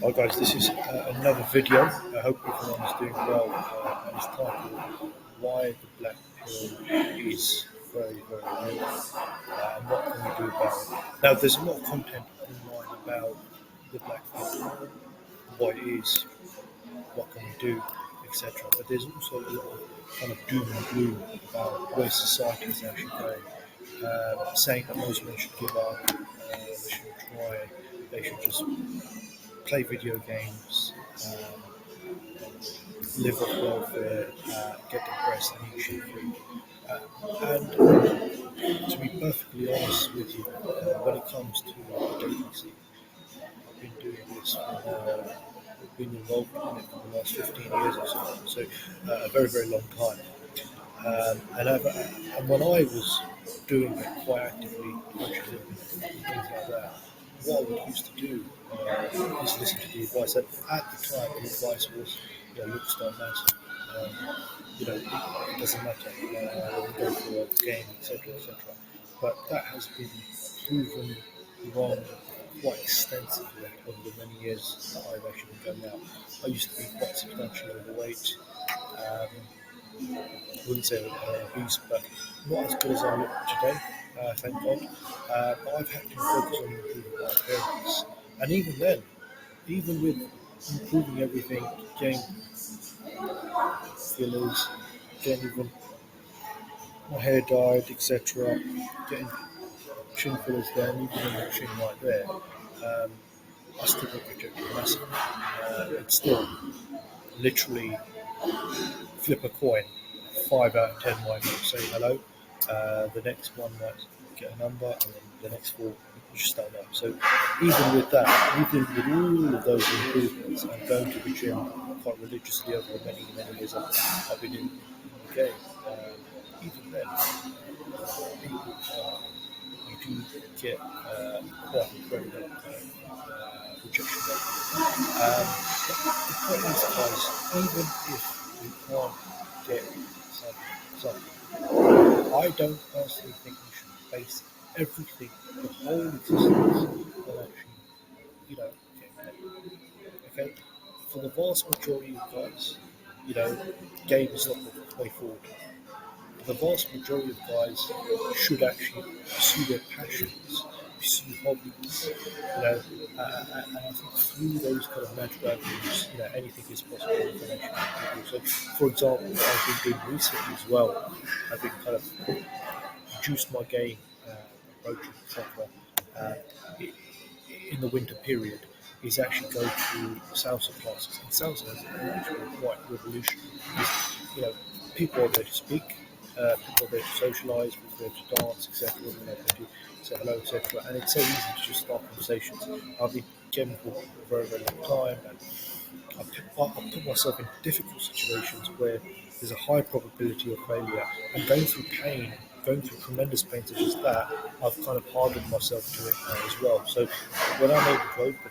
Hi guys, this is another video. I hope everyone is doing well. And it's titled "Why the Black Pill is Very, Very Real and What Can We Do About it." Now, there's a lot of content online about the black pill, what it is, what can we do, etc. But there's also a lot of kind of doom and gloom about where society is actually going. Saying that most men should give up, they shouldn't try, they should just play video games, live off welfare, get depressed and eat shit food. And to be perfectly honest with you, when it comes to dating scene, I've been doing this for been involved in it for the last 15 years or so, so a very, very long time. And when I was doing it quite actively, coaching and things like that, what I would used to do is listen to the advice. And at the time, the advice was, look, start massive. It doesn't matter. Go for a game, etc., etc. But that has been proven wrong quite extensively over the many years that I've actually been going out. I used to be quite substantially overweight. Um, I wouldn't say obese, but not as good as I look today, thank God. But I've had to focus on improving my appearance. And even then, even with improving everything, getting fillers, getting even my hair dyed, etc., getting chin fillers there, and even in the chin right there, I still got rejected massively. It's still literally flip a coin. 5 out of 10 might not say hello. The next one might get a number, and then the next four you just don't know. So even with that, even with all of those improvements, and going to the gym quite religiously over the many many years I've been in the game, even then, people you do get quite incredible rejection rate. But the point is, guys, even if you can't get something, I don't personally think you should base everything, the whole existence, on actually, getting paid. Okay? For the vast majority of guys, game is not the way forward. The vast majority of guys should actually pursue their passions, pursue hobbies, and I think through those kind of natural avenues, anything is possible in connection with people. So, for example, what I've been doing recently as well, I've been kind of reduced my game approaching, etc. Uh, i- in the winter period is actually go to salsa classes. And salsa has actually been quite revolutionary because, people are there to speak, people are there to socialise, people are there to dance, etc. There to say hello, etc. And it's so easy to just start conversations. I've been gaming for a very, very long time, and I put myself in difficult situations where there's a high probability of failure, and going through pain, going through tremendous pain such as that, I've kind of hardened myself to it as well. So when I'm able to open,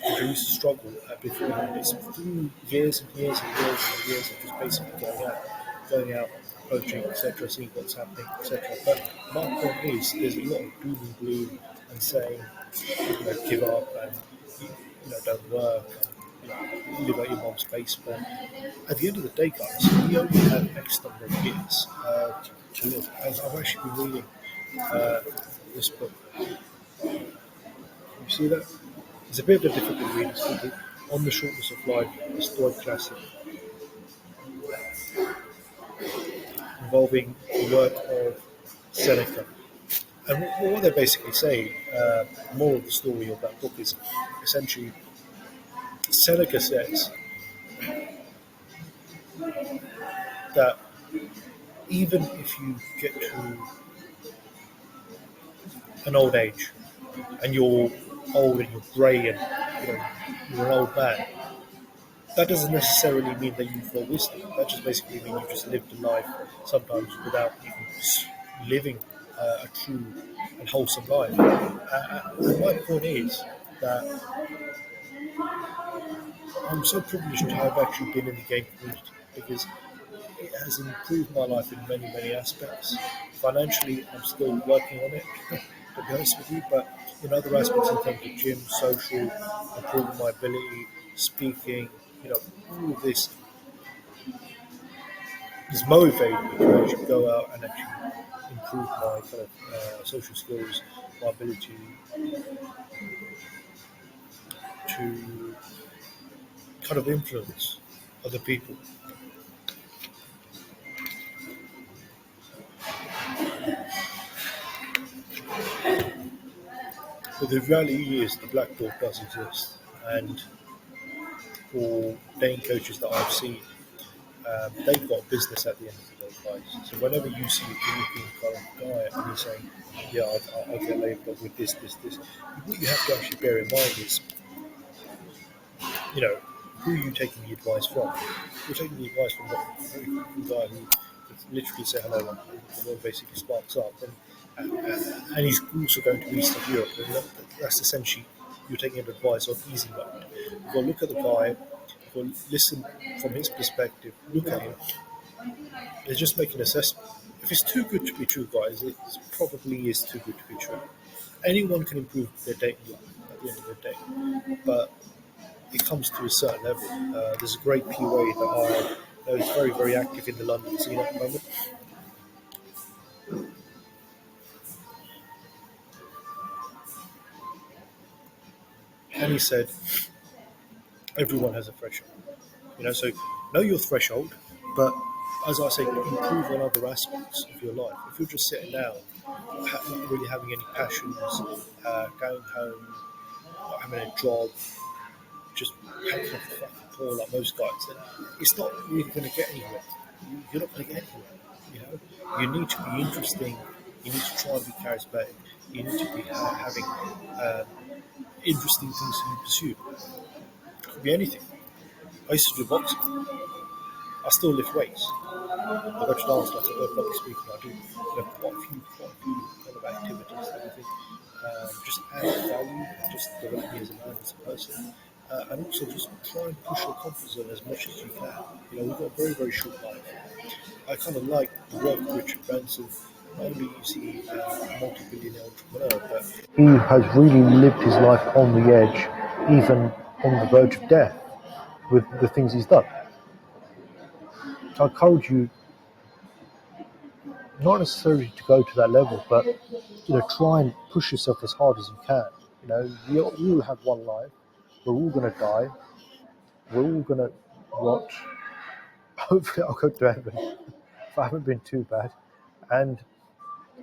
I used to struggle beforehand. It's through years and years and years and years of just basically going out, approaching, etc., seeing what's happening, etc. But my point is, there's a lot of doom and gloom and saying, give up and don't work, live at your mom's basement. At the end of the day, guys, we only have X number of years to live. I've actually been reading uh, this book. You see that? It's a bit of a difficult read. It's called On the Shortness of Life, a Stoic classic, involving the work of Seneca. And what they basically say, the moral of the story of that book is essentially Seneca says that even if you get to an old age and you're old and you're grey and you're an old man, that doesn't necessarily mean that you've got wisdom. That just basically means you just lived a life sometimes without even living a true and wholesome life. And my point is that I'm so privileged to have actually been in the game community because it has improved my life in many, many aspects. Financially, I'm still working on it, to be honest with you, but in other aspects in terms of gym, social, improving my ability, speaking, all of this has motivated me to actually go out and actually improve my kind of social skills, my ability to kind of influence other people. But the reality is the black belt does exist, and for playing coaches that I've seen, they've got business at the end of the day, guys. So whenever you see a looking kind of guy and he's saying, "Yeah, I'll get labelled with this," what you have to actually bear in mind is, who are you taking the advice from? You're taking the advice from a guy who could literally say hello and the world basically sparks up, and he's also going to Eastern Europe, and that's essentially you're taking advice on easy mode. You've got to look at the guy, you've got to listen from his perspective, look at him, and just make an assessment. If it's too good to be true, guys, it probably is too good to be true. Anyone can improve their dating life at the end of the day, but it comes to a certain level. There's a great PUA that I know is very, very active in the London scene at the moment. And he said, everyone has a threshold. So know your threshold, but as I say, improve on other aspects of your life. If you're just sitting down, not really having any passions, going home, not having a job, just hanging off the fucking poor like most guys, then it's not really going to get anywhere. You're not going to get anywhere. You need to be interesting. You need to try and be charismatic. You need to be having um, interesting things to pursue. It could be anything. I used to do boxing. I still lift weights. I go to dance classes. I go public speaking. I do quite a few kind of activities that I think just add value, just develop me as a man, as a person, and also just try and push your comfort zone as much as you can. We've got a very, very short life. I kind of like the work of Richard Branson. Not only is he a multi-billionaire entrepreneur, but he has really lived his life on the edge, even on the verge of death, with the things he's done. So I encourage you not necessarily to go to that level, but try and push yourself as hard as you can. We all have one life. We're all going to die. We're all going to rot. Hopefully, I'll go to heaven if I haven't been too bad, and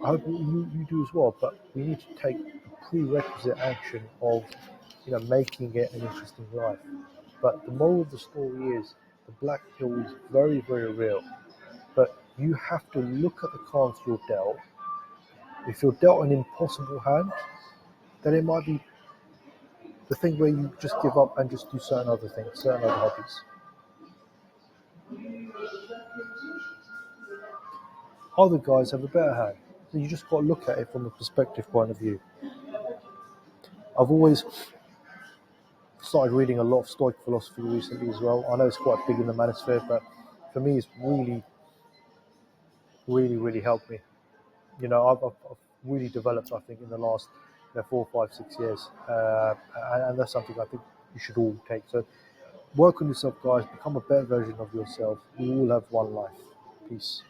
I hope you do as well. But we need to take the prerequisite action of making it an interesting life. But the moral of the story is the black pill is very, very real. But you have to look at the cards you're dealt. If you're dealt an impossible hand, then it might be the thing where you just give up and just do certain other things, certain other hobbies. Other guys have a better hand. So you just got to look at it from a perspective point of view. I've always started reading a lot of Stoic philosophy recently as well. I know it's quite big in the manosphere, but for me, it's really, really, really helped me. I've really developed, I think, in the last 4, 5, 6 years, and that's something I think you should all take. So work on yourself, guys. Become a better version of yourself. We all have one life. Peace.